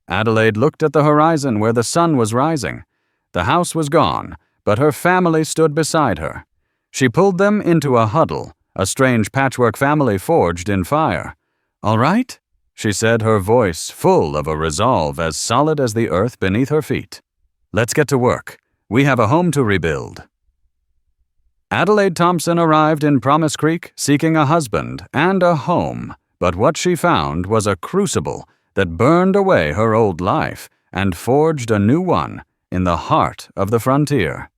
Adelaide looked at the horizon where the sun was rising. The house was gone, but her family stood beside her. She pulled them into a huddle, a strange patchwork family forged in fire. "All right?" she said, her voice full of a resolve as solid as the earth beneath her feet. "Let's get to work. We have a home to rebuild." Adelaide Thompson arrived in Promise Creek seeking a husband and a home, but what she found was a crucible that burned away her old life and forged a new one in the heart of the frontier.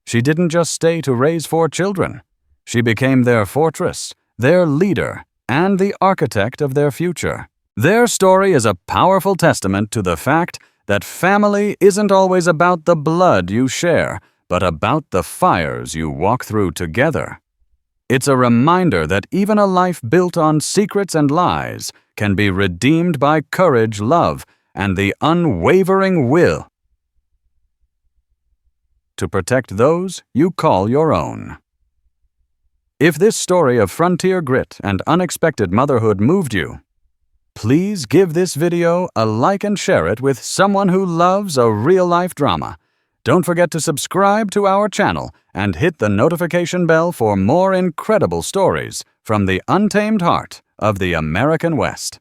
She didn't just stay to raise 4 children. She became their fortress, their leader, and the architect of their future. Their story is a powerful testament to the fact that family isn't always about the blood you share, but about the fires you walk through together. It's a reminder that even a life built on secrets and lies can be redeemed by courage, love, and the unwavering will to protect those you call your own. If this story of frontier grit and unexpected motherhood moved you, please give this video a like and share it with someone who loves a real-life drama. Don't forget to subscribe to our channel and hit the notification bell for more incredible stories from the untamed heart of the American West.